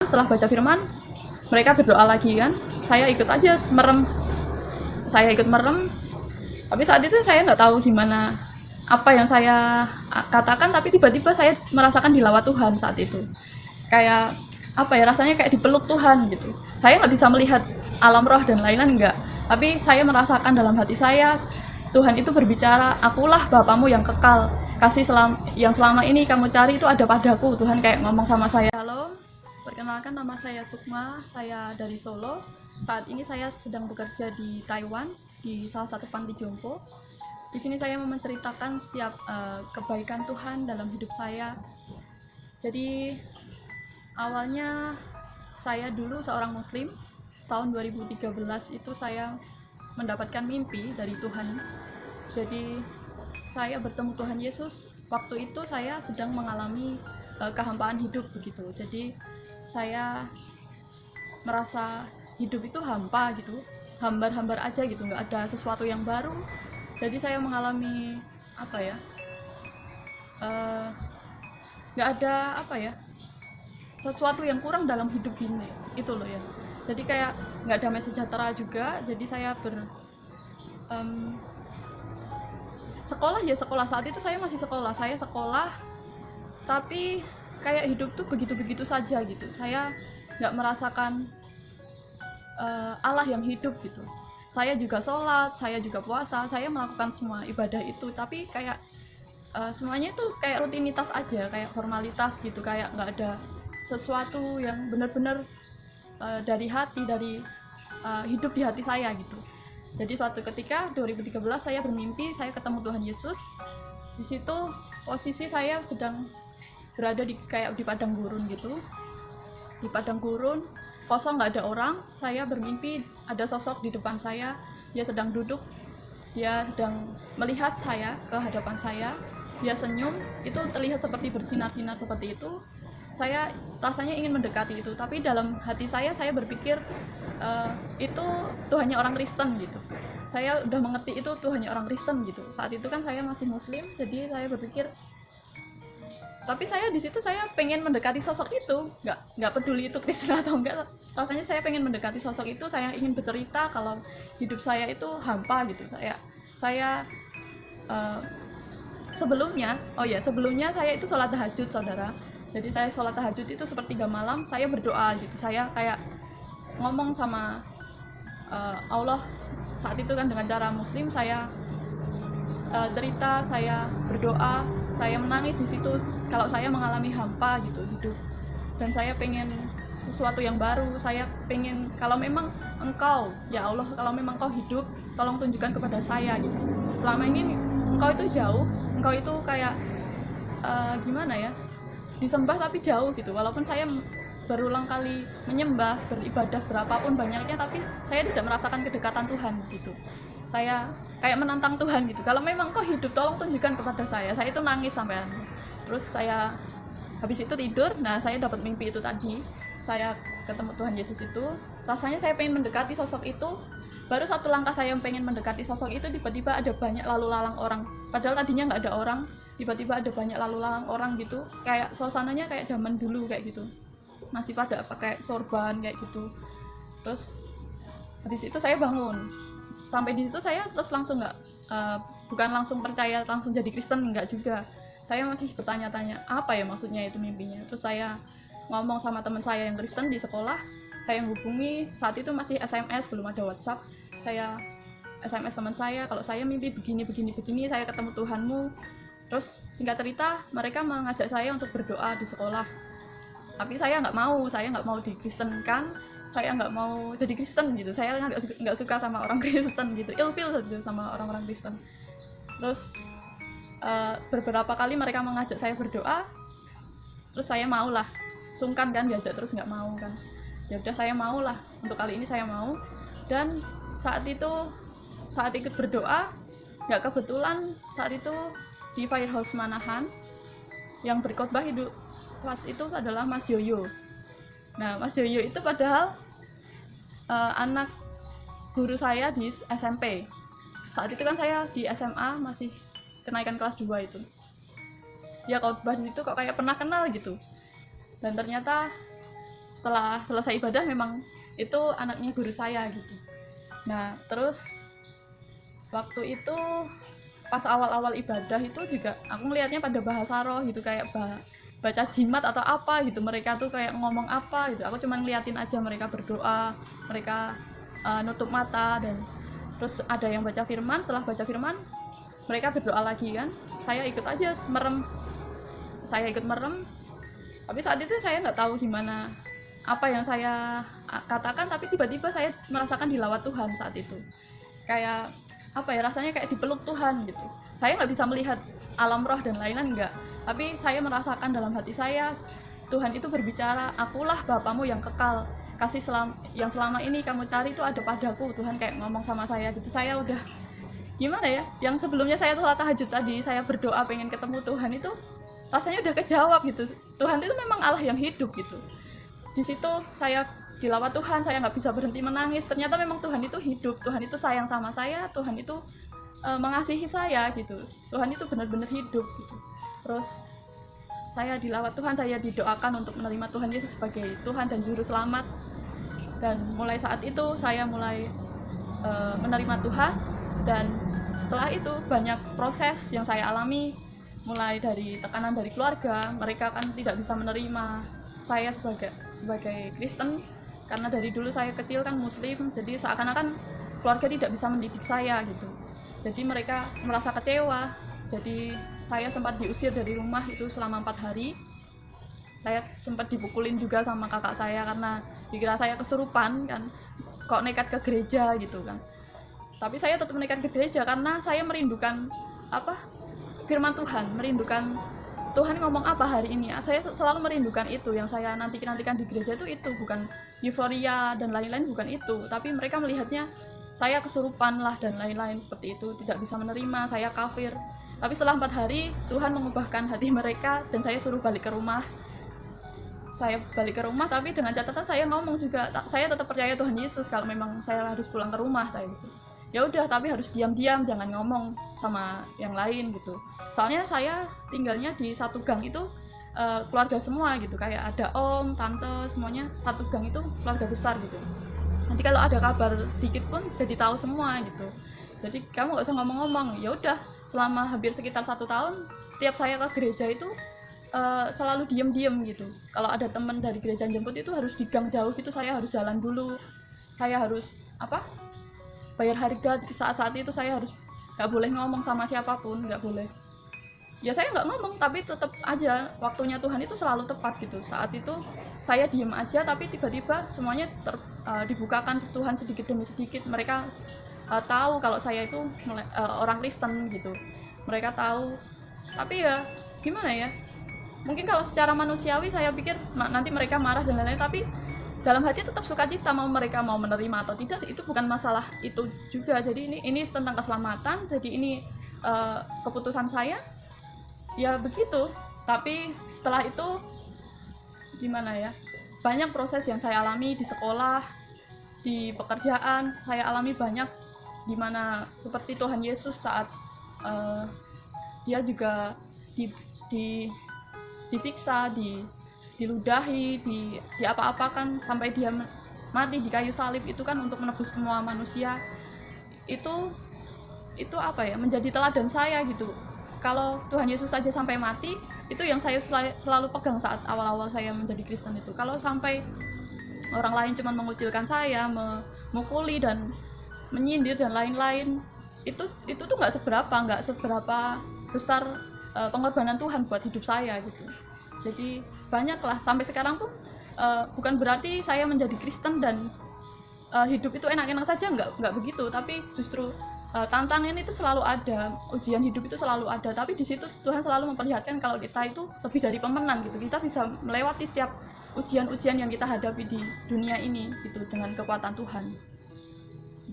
setelah baca firman, mereka berdoa lagi kan, saya ikut aja merem, tapi saat itu saya nggak tahu gimana apa yang saya katakan, tapi tiba-tiba saya merasakan dilawat Tuhan saat itu, kayak apa ya, rasanya kayak dipeluk Tuhan gitu. Saya nggak bisa melihat alam roh dan lain-lain, enggak, tapi saya merasakan dalam hati saya Tuhan itu berbicara, akulah Bapamu yang kekal, kasih yang selama ini kamu cari itu ada padaku. Tuhan kayak ngomong sama saya. Halo, perkenalkan, nama saya Sukma, saya dari Solo. Saat ini saya sedang bekerja di Taiwan, di salah satu panti jompo. Di sini saya mau menceritakan setiap kebaikan Tuhan dalam hidup saya. Jadi awalnya saya dulu seorang muslim. Tahun 2013 itu saya mendapatkan mimpi dari Tuhan. Jadi saya bertemu Tuhan Yesus. Waktu itu saya sedang mengalami kehampaan hidup begitu. Jadi saya merasa hidup itu hampa gitu, hambar-hambar aja gitu, nggak ada sesuatu yang baru. Jadi saya mengalami apa ya, nggak ada apa ya, sesuatu yang kurang dalam hidup gini, itu loh ya. Jadi kayak nggak damai sejahtera juga. Jadi saya sekolah saat itu saya masih sekolah, tapi kayak hidup tuh begitu-begitu saja gitu. Saya nggak merasakan Allah yang hidup gitu. Saya juga sholat, saya juga puasa, saya melakukan semua ibadah itu, tapi kayak semuanya itu kayak rutinitas aja, kayak formalitas gitu, kayak nggak ada sesuatu yang benar-benar dari hati, dari hidup di hati saya gitu. Jadi suatu ketika 2013 saya bermimpi, saya ketemu Tuhan Yesus. Di situ posisi saya sedang berada di kayak di padang gurun gitu. Di padang gurun, kosong, nggak ada orang. Saya bermimpi ada sosok di depan saya. Dia sedang duduk, dia sedang melihat saya ke hadapan saya. Dia senyum, itu terlihat seperti bersinar-sinar seperti itu. Saya rasanya ingin mendekati itu, tapi dalam hati saya berpikir itu Tuhannya orang Kristen gitu. Saya udah mengerti itu Tuhannya orang Kristen gitu. Saat itu kan saya masih muslim, jadi saya berpikir, tapi saya di situ saya pengen mendekati sosok itu, nggak peduli itu Kristen atau enggak. Rasanya saya pengen mendekati sosok itu, saya ingin bercerita kalau hidup saya itu hampa gitu. Saya sebelumnya saya itu sholat tahajud, saudara. Jadi saya sholat tahajud itu sepertiga malam, saya berdoa gitu. Saya kayak ngomong sama Allah saat itu kan dengan cara muslim. Saya cerita, saya berdoa, saya menangis di situ kalau saya mengalami hampa gitu hidup, dan saya pengen sesuatu yang baru. Saya pengen, kalau memang Engkau ya Allah, kalau memang Engkau hidup, tolong tunjukkan kepada saya gitu. Selama ini Engkau itu jauh, Engkau itu kayak gimana ya, disembah tapi jauh gitu. Walaupun saya berulang kali menyembah, beribadah berapapun banyaknya, tapi saya tidak merasakan kedekatan Tuhan gitu. Saya kayak menantang Tuhan gitu, kalau memang Kau hidup, tolong tunjukkan kepada saya. Saya itu nangis sampai terus saya habis itu tidur. Nah, saya dapat mimpi itu tadi, saya ketemu Tuhan Yesus itu. Rasanya saya pengen mendekati sosok itu. Baru satu langkah saya pengen mendekati sosok itu, tiba-tiba ada banyak lalu lalang orang. Padahal tadinya nggak ada orang, tiba-tiba ada banyak lalu lalang orang gitu. Kayak suasananya kayak zaman dulu kayak gitu, masih pada pakai sorban kayak gitu. Terus habis itu saya bangun. Sampai di situ saya terus langsung bukan langsung percaya, langsung jadi Kristen, enggak juga. Saya masih bertanya-tanya apa ya maksudnya itu mimpinya. Terus saya ngomong sama teman saya yang Kristen di sekolah. Saya hubungi, saat itu masih SMS, belum ada WhatsApp. Saya SMS teman saya, kalau saya mimpi begini, saya ketemu Tuhanmu. Terus singkat cerita, mereka mengajak saya untuk berdoa di sekolah. Tapi saya nggak mau dikristenkan, saya nggak mau jadi Kristen gitu. Saya nggak suka sama orang Kristen gitu, ilfil saja sama orang-orang Kristen. Terus beberapa kali mereka mengajak saya berdoa, terus saya mau lah, sungkan kan diajak terus nggak mau kan. Ya udah, saya mau lah, untuk kali ini saya mau. Dan saat ikut berdoa, nggak kebetulan saat itu di Firehouse Manahan yang berkhotbah hidup pas itu adalah Mas Yoyo. Nah, Mas Yoyo itu padahal anak guru saya di SMP. Saat itu kan saya di SMA masih kenaikan kelas 2 itu. Dia khotbah di situ kok kayak pernah kenal gitu. Dan ternyata setelah selesai ibadah memang itu anaknya guru saya gitu. Nah terus waktu itu pas awal-awal ibadah itu juga aku ngelihatnya pada bahasa roh gitu, kayak baca jimat atau apa gitu, mereka tuh kayak ngomong apa gitu, aku cuma ngeliatin aja mereka berdoa, mereka nutup mata, dan terus ada yang baca firman. Setelah baca firman mereka berdoa lagi kan, saya ikut aja merem, saya ikut merem. Tapi saat itu saya nggak tahu gimana apa yang saya katakan, tapi tiba-tiba saya merasakan dilawat Tuhan saat itu, kayak apa ya, rasanya kayak dipeluk Tuhan gitu. Saya nggak bisa melihat alam roh dan lain-lain, enggak, tapi saya merasakan dalam hati saya Tuhan itu berbicara, akulah Bapamu yang kekal, kasih yang selama ini kamu cari itu ada padaku. Tuhan kayak ngomong sama saya gitu. Saya udah gimana ya, yang sebelumnya saya sholat tahajud tadi, saya berdoa pengen ketemu Tuhan, itu rasanya udah kejawab gitu. Tuhan itu memang Allah yang hidup gitu. Di situ saya dilawat Tuhan, saya nggak bisa berhenti menangis. Ternyata memang Tuhan itu hidup, Tuhan itu sayang sama saya, Tuhan itu mengasihi saya gitu. Tuhan itu benar-benar hidup gitu. Terus saya dilawat Tuhan, saya didoakan untuk menerima Tuhan Yesus sebagai Tuhan dan Juru Selamat. Dan mulai saat itu saya mulai menerima Tuhan. Dan setelah itu banyak proses yang saya alami, mulai dari tekanan dari keluarga, mereka kan tidak bisa menerima saya sebagai Kristen, karena dari dulu saya kecil kan Muslim, jadi seakan-akan keluarga tidak bisa mendidik saya gitu. Jadi mereka merasa kecewa. Jadi saya sempat diusir dari rumah itu selama 4 hari. Saya sempat dipukulin juga sama kakak saya karena dikira saya kesurupan kan, kok nekat ke gereja gitu kan. Tapi saya tetap nekat ke gereja karena saya merindukan firman Tuhan, merindukan Tuhan ngomong apa hari ini. Saya selalu merindukan itu, yang saya nantikan di gereja itu bukan euforia dan lain-lain, bukan itu, tapi mereka melihatnya saya kesurupan lah dan lain-lain seperti itu, tidak bisa menerima saya kafir. Tapi setelah 4 hari Tuhan mengubahkan hati mereka dan saya suruh balik ke rumah. Saya balik ke rumah, tapi dengan catatan saya ngomong juga, saya tetap percaya Tuhan Yesus, kalau memang saya harus pulang ke rumah saya gitu. Ya udah, tapi harus diam-diam, jangan ngomong sama yang lain gitu. Soalnya saya tinggalnya di satu gang itu keluarga semua gitu, kayak ada om, tante, semuanya satu gang itu keluarga besar gitu. Nanti kalau ada kabar dikit pun jadi tahu semua gitu. Jadi kamu gak usah ngomong-ngomong. Ya udah, selama hampir sekitar 1 tahun, setiap saya ke gereja itu selalu diem-diem gitu. Kalau ada teman dari gereja jemput itu harus di gang jauh gitu, saya harus jalan dulu. Saya harus bayar harga. Saat itu saya harus nggak boleh ngomong sama siapapun, nggak boleh. Ya saya nggak ngomong, tapi tetap aja waktunya Tuhan itu selalu tepat gitu. Saat itu saya diem aja, tapi tiba-tiba semuanya dibukakan Tuhan sedikit demi sedikit. Mereka tahu kalau saya itu orang Kristen gitu. Mereka tahu. Tapi ya gimana ya, mungkin kalau secara manusiawi saya pikir nanti mereka marah dan lain-lain, tapi dalam hati tetap sukacita, mau mereka mau menerima atau tidak itu bukan masalah itu juga. Jadi ini tentang keselamatan, jadi ini keputusan saya ya begitu. Tapi setelah itu gimana ya, banyak proses yang saya alami di sekolah, di pekerjaan, saya alami banyak, dimana seperti Tuhan Yesus saat dia juga disiksa, diludahi, di apa-apakan sampai dia mati di kayu salib itu kan untuk menebus semua manusia. Itu menjadi teladan saya gitu. Kalau Tuhan Yesus saja sampai mati, itu yang saya selalu pegang saat awal-awal saya menjadi Kristen itu. Kalau sampai orang lain cuma mengucilkan saya, memukuli dan menyindir dan lain-lain, itu tuh nggak seberapa besar pengorbanan Tuhan buat hidup saya gitu. Jadi banyaklah, sampai sekarang pun bukan berarti saya menjadi Kristen dan hidup itu enak-enak saja, nggak begitu. Tapi justru tantangan itu selalu ada, ujian hidup itu selalu ada. Tapi di situ Tuhan selalu memperlihatkan kalau kita itu lebih dari pemenang gitu. Kita bisa melewati setiap ujian-ujian yang kita hadapi di dunia ini gitu dengan kekuatan Tuhan.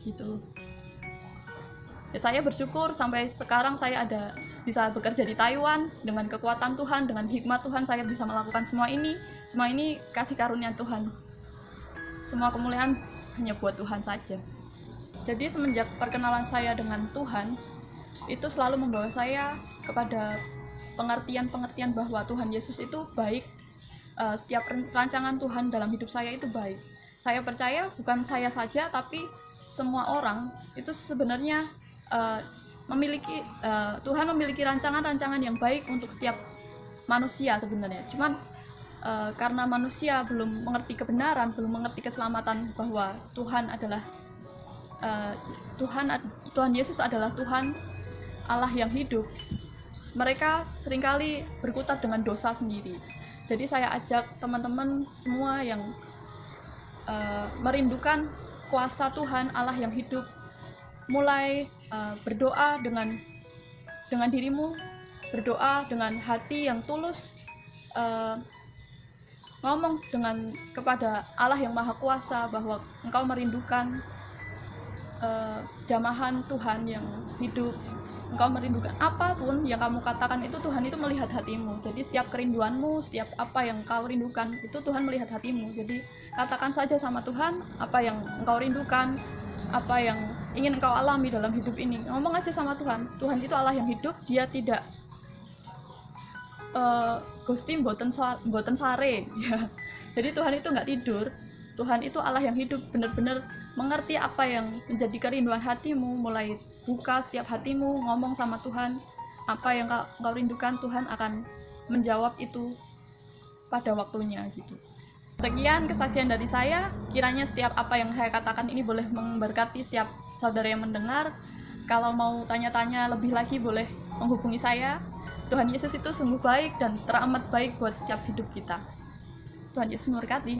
Gitu. Ya, saya bersyukur sampai sekarang saya bisa bekerja di Taiwan dengan kekuatan Tuhan, dengan hikmat Tuhan saya bisa melakukan semua ini. Semua ini kasih karunia Tuhan. Semua kemuliaan hanya buat Tuhan saja. Jadi semenjak perkenalan saya dengan Tuhan, itu selalu membawa saya kepada pengertian bahwa Tuhan Yesus itu baik, setiap rancangan Tuhan dalam hidup saya itu baik. Saya percaya bukan saya saja, tapi semua orang itu sebenarnya Tuhan memiliki rancangan-rancangan yang baik untuk setiap manusia sebenarnya. Cuman karena manusia belum mengerti kebenaran, belum mengerti keselamatan bahwa Tuhan adalah Tuhan Yesus adalah Tuhan Allah yang hidup, mereka seringkali berkutat dengan dosa sendiri. Jadi saya ajak teman-teman semua yang merindukan kuasa Tuhan Allah yang hidup, mulai berdoa dengan dirimu, berdoa dengan hati yang tulus, ngomong kepada Allah yang Maha Kuasa bahwa engkau merindukan jamahan Tuhan yang hidup. Engkau merindukan apapun yang kamu katakan itu, Tuhan itu melihat hatimu. Jadi setiap kerinduanmu, setiap apa yang engkau rindukan itu Tuhan melihat hatimu. Jadi katakan saja sama Tuhan apa yang engkau rindukan, apa yang ingin engkau alami dalam hidup ini. Ngomong aja sama Tuhan. Tuhan itu Allah yang hidup, dia tidak Gusti mboten sare ya. Jadi Tuhan itu nggak tidur. Tuhan itu Allah yang hidup, benar-benar mengerti apa yang menjadi kerinduan hatimu. Mulai buka setiap hatimu, ngomong sama Tuhan apa yang kau rindukan, Tuhan akan menjawab itu pada waktunya gitu. Sekian kesaksian dari saya. Kiranya setiap apa yang saya katakan ini boleh memberkati setiap saudara yang mendengar. Kalau mau tanya-tanya lebih lagi boleh menghubungi saya. Tuhan Yesus itu sungguh baik dan teramat baik buat setiap hidup kita. Tuhan Yesus memberkati.